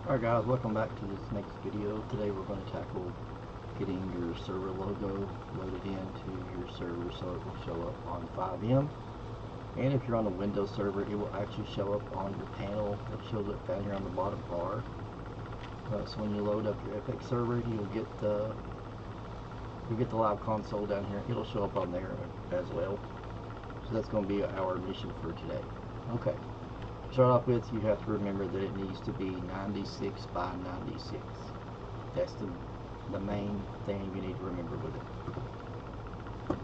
Alright guys, welcome back to this next video. Today we're going to tackle getting your server logo loaded into your server so it will show up on FiveM. And if you're on a Windows server, it will actually show up on your panel. It shows up down here on the bottom bar. So when you load up your Epic server, you'll get the live console down here. It'll show up on there as well. So that's going to be our mission for today. Okay. To start off with, you have to remember that it needs to be 96 by 96. That's the main thing you need to remember with it.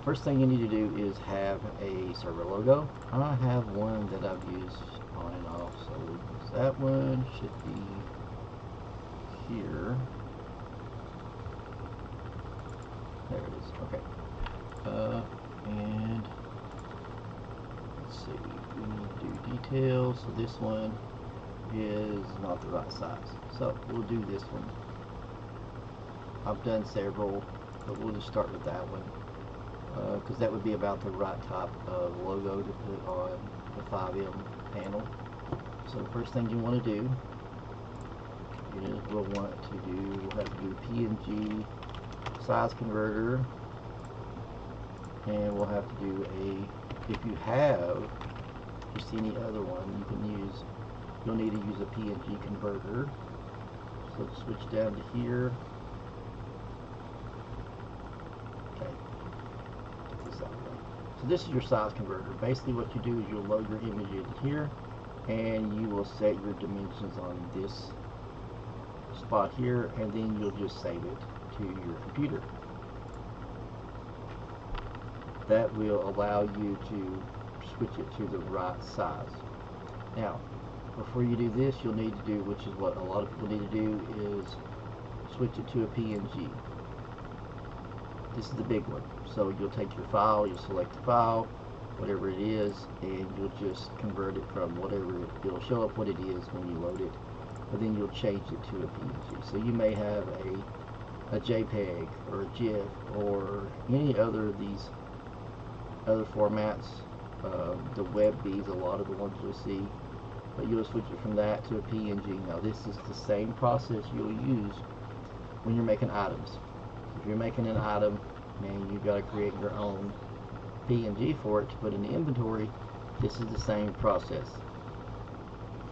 First thing you need to do is have a server logo. I have one that I've used on and off, so that one should be here. There it is. Okay. And let's see, we need to do details. So this one is not the right size, so we'll do this one. I've done several, but we'll just start with that one because that would be about the right type of logo to put on the FiveM panel. So the first thing you want to do is we'll have to do PNG size converter, and we'll have to do if you have just any other one you can use, you'll need to use a PNG converter. So switch down to here. Okay, get this out of the way. So this is your size converter. Basically what you do is you'll load your image in here and you will set your dimensions on this spot here, and then you'll just save it to your computer. That will allow you to switch it to the right size. Now, before you do this, you'll need to do, which is what a lot of people need to do, is switch it to a PNG. This is the big one. So you'll take your file, you'll select the file, whatever it is, and you'll just convert it from whatever, it'll show up what it is when you load it, but then you'll change it to a PNG. So you may have a JPEG or a GIF or any other of these other formats. The WebBs, a lot of the ones you'll see, but you'll switch it from that to a PNG. Now this is the same process you'll use when you're making items. If you're making an item and you've got to create your own PNG for it to put in the inventory, this is the same process.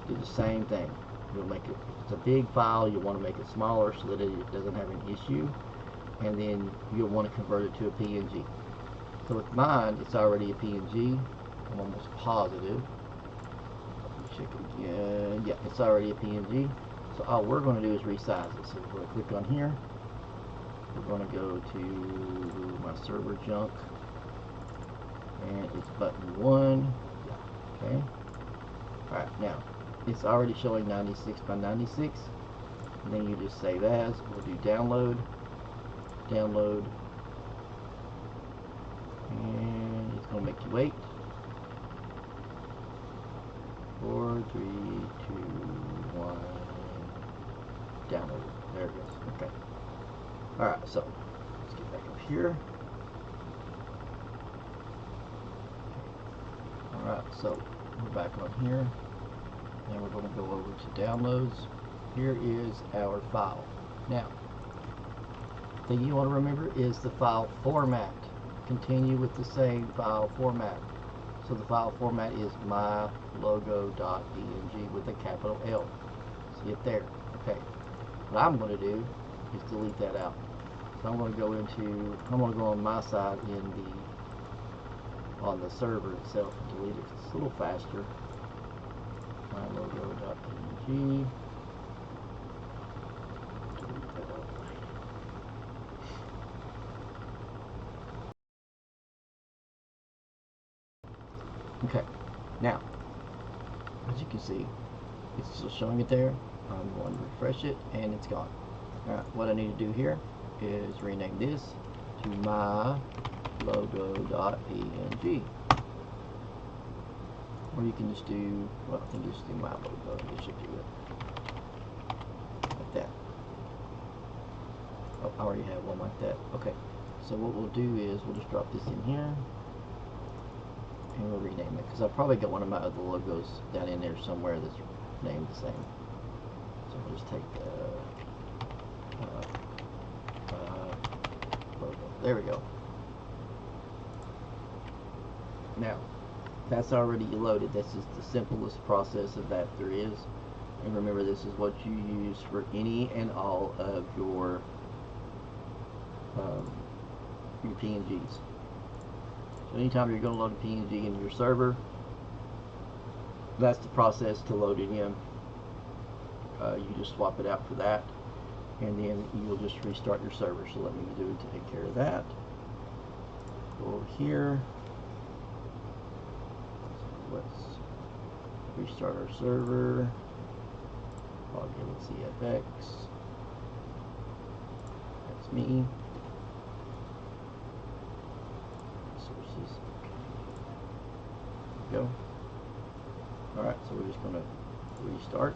Do the same thing. You'll make it, if it's a big file, you'll want to make it smaller so that it doesn't have an issue, and then you'll want to convert it to a PNG. So with mine, it's already a PNG. I'm almost positive. Check again. Yeah, it's already a PNG. So all we're going to do is resize it. So we're going to click on here. We're going to go to my server junk, and it's button 1. Okay. All right, now it's already showing 96 by 96. And then you just save as. We'll do download, download, and it's going to make you wait. 4, 3, 2, 1, download. There it goes. Okay. Alright, so let's get back up here. Alright, so we're back on here. And we're going to go over to downloads. Here is our file. Now, the thing you want to remember is the file format. Continue with the same file format. So the file format is mylogo.png with a capital L. See it there? Okay. What I'm going to do is delete that out. So I'm going to go on my side on the server itself and delete it. It's a little faster. mylogo.png. Delete that out. Okay, now, as you can see, it's still showing it there. I'm going to refresh it, and it's gone. Alright, what I need to do here is rename this to mylogo.png. Or you can just do, well, I think you just do my logo, and it should do it. Like that. Oh, I already have one like that. Okay, so what we'll do is we'll just drop this in here. And we'll rename it, because I've probably got one of my other logos down in there somewhere that's named the same. So we'll just take logo. There we go. Now, that's already loaded. This is the simplest process of that there is. And remember, this is what you use for any and all of your PNGs. So anytime you're going to load a PNG in your server, that's the process to load it in. You just swap it out for that, and then you'll just restart your server. So let me take care of that. Go over here. So let's restart our server. Log in with CFX. That's me. Sources. Okay. Go. Alright, so we're just going to restart.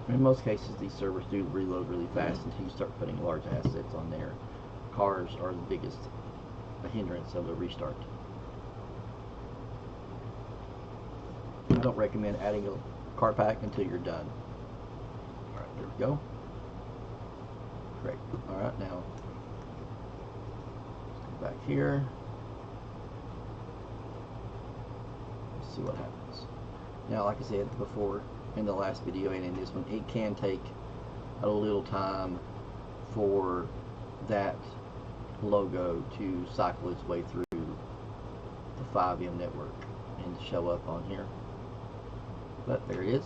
In most cases, these servers do reload really fast until you start putting large assets on there. Cars are the biggest hindrance of the restart. I don't recommend adding a car pack until you're done. Alright, there we go. Great. Alright, now let's go back here. Let's see what happens. Now, like I said before, in the last video and in this one, it can take a little time for that logo to cycle its way through the FiveM network and show up on here. But there it is.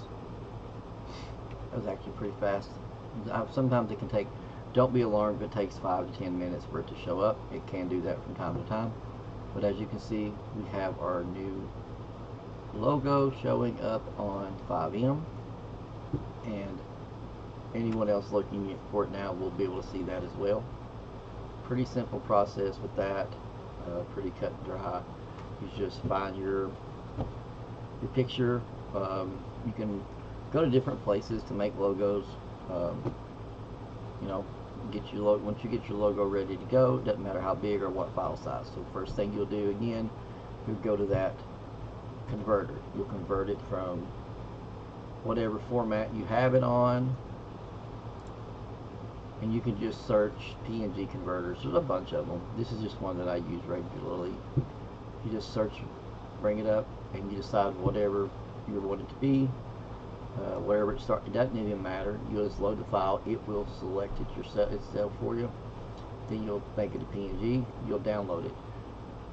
That was actually pretty fast. Sometimes it can take, don't be alarmed if it takes 5 to 10 minutes for it to show up. It can do that from time to time. But as you can see, we have our new logo showing up on FiveM, and anyone else looking for it now will be able to see that as well. Pretty simple process with that, pretty cut and dry. You just find your picture. You can go to different places to make logos. You know, once you get your logo ready to go, it doesn't matter how big or what file size. So first thing you'll do again, you'll go to that converter. You'll convert it from whatever format you have it on, and you can just search PNG converters. There's a bunch of them. This is just one that I use regularly. You just search, bring it up, and you decide whatever you want it to be. Wherever it starts, it doesn't even matter. You'll just load the file. It will select it itself for you. Then you'll make it a PNG. You'll download it.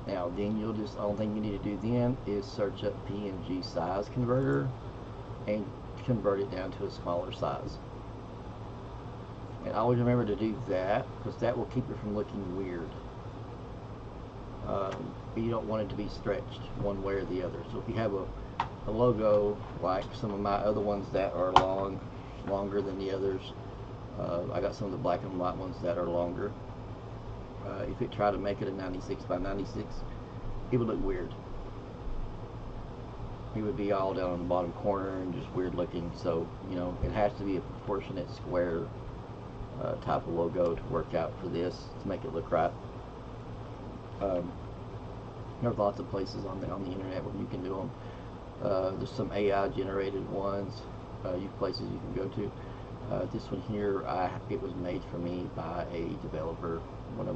Now, then you'll just, the only thing you need to do then is search up PNG size converter and convert it down to a smaller size. And always remember to do that, because that will keep it from looking weird. You don't want it to be stretched one way or the other. So if you have a logo like some of my other ones that are longer than the others, I got some of the black and white ones that are longer. If it tried to make it a 96 by 96, it would look weird. It would be all down on the bottom corner and just weird looking. So, you know, it has to be a proportionate square type of logo to work out for this, to make it look right. There's lots of places on the internet where you can do them. There's some AI generated ones, places you can go to. This one here, it was made for me by a developer. One of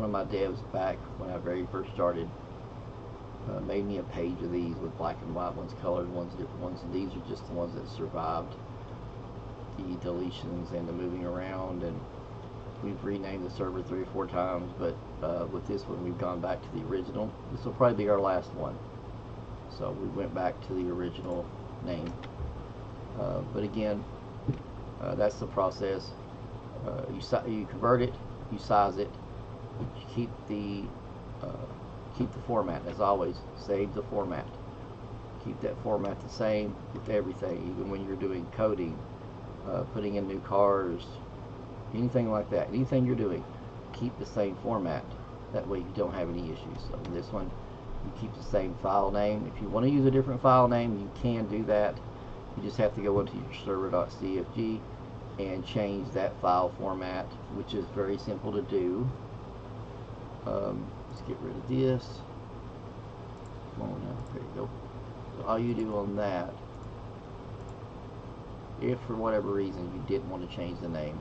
my devs back when I very first started made me a page of these with black and white ones, colored ones, different ones, and these are just the ones that survived the deletions and the moving around, and we've renamed the server 3 or 4 times, but with this one we've gone back to the original. This will probably be our last one, so we went back to the original name. But again, that's the process. You convert it, you size it, you keep the format as always. Save the format. Keep that format the same with everything, even when you're doing coding, putting in new cars, anything like that. Anything you're doing, keep the same format. That way you don't have any issues. So in this one, you keep the same file name. If you want to use a different file name, you can do that. You just have to go into your server.cfg and change that file format, which is very simple to do. Let's get rid of this. Come on now, there you go. So all you do on that, if for whatever reason you didn't want to change the name,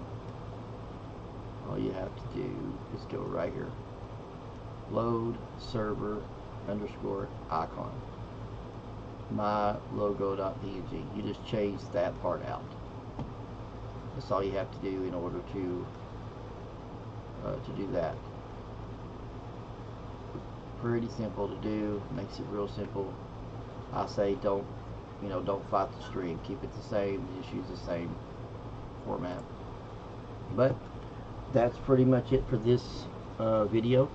all you have to do is go right here, load server underscore icon, my logo.png. You just change that part out. That's all you have to do in order to do that. Pretty simple to do, makes it real simple. I say don't fight the stream, keep it the same, just use the same format. But that's pretty much it for this video.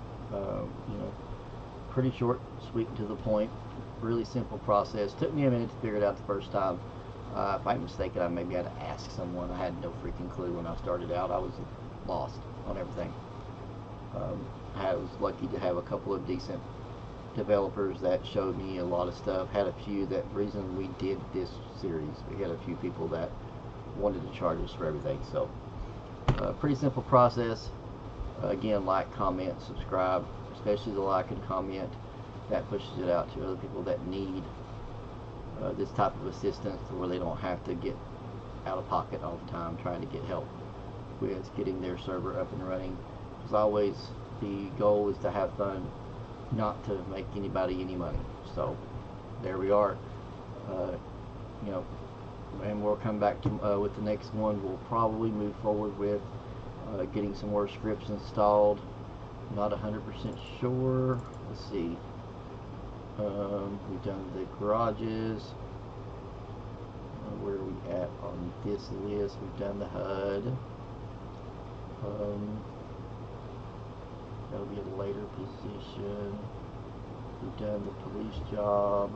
Pretty short, sweet and to the point, really simple process. Took me a minute to figure it out the first time. If I'm mistaken, I maybe had to ask someone. I had no freaking clue when I started out. I was lost on everything. I was lucky to have a couple of decent developers that showed me a lot of stuff. Had a few that reason we did this series. We had a few people that wanted to charge us for everything. So pretty simple process. Again, like, comment, subscribe, especially the like and comment. That pushes it out to other people that need this type of assistance, where they don't have to get out of pocket all the time trying to get help with getting their server up and running. As always, the goal is to have fun, not to make anybody any money. So there we are. And we'll come back to with the next one. We'll probably move forward with getting some more scripts installed. Not 100% sure. Let's see. We've done the garages. Where are we at on this list? We've done the HUD. That'll be a later position. We've done the police job.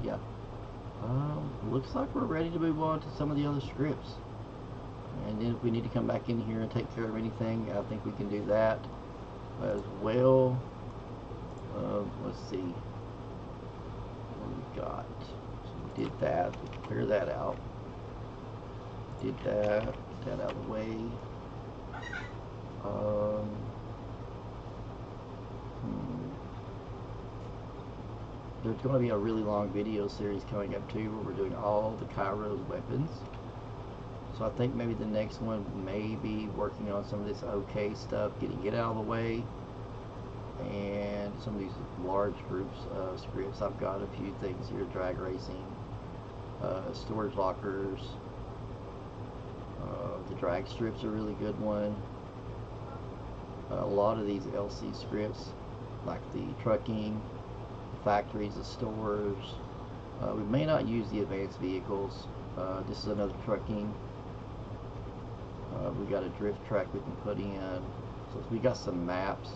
Yeah. Looks like we're ready to move on to some of the other scripts. And then if we need to come back in here and take care of anything, I think we can do that as well. Let's see what we got. So we did that. We can clear that out. Did that. Get that out of the way. There's going to be a really long video series coming up too, where we're doing all the Kairos weapons. So I think maybe the next one may be working on some of this OK stuff, getting it out of the way, and some of these large groups of scripts. I've got a few things here: drag racing, storage lockers. The drag strips are a really good one. A lot of these LC scripts, like the trucking, factories, the stores. We may not use the advanced vehicles. This is another trucking. We got a drift track we can put in. So we got some maps.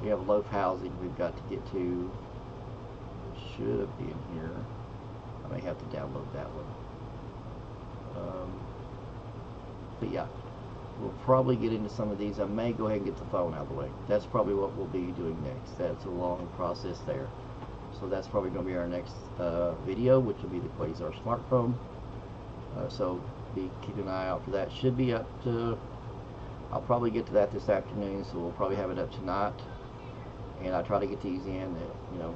We have loaf housing we've got to get to. Should have been here. I may have to download that one. But yeah, we'll probably get into some of these. I may go ahead and get the phone out of the way. That's probably what we'll be doing next. That's a long process there. So that's probably going to be our next video, which will be the Quasar smartphone. So keep an eye out for that. Should be up to, I'll probably get to that this afternoon, so we'll probably have it up tonight. And I try to get these in,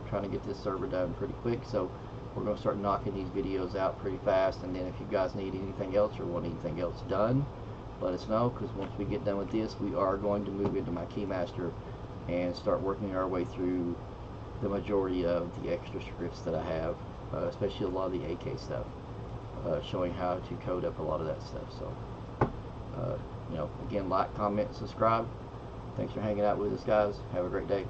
trying to get this server done pretty quick. So we're going to start knocking these videos out pretty fast. And then if you guys need anything else or want anything else done, let us know, because once we get done with this, we are going to move into my Keymaster and start working our way through the majority of the extra scripts that I have, especially a lot of the AK stuff, showing how to code up a lot of that stuff. So, again, like, comment, subscribe. Thanks for hanging out with us, guys. Have a great day.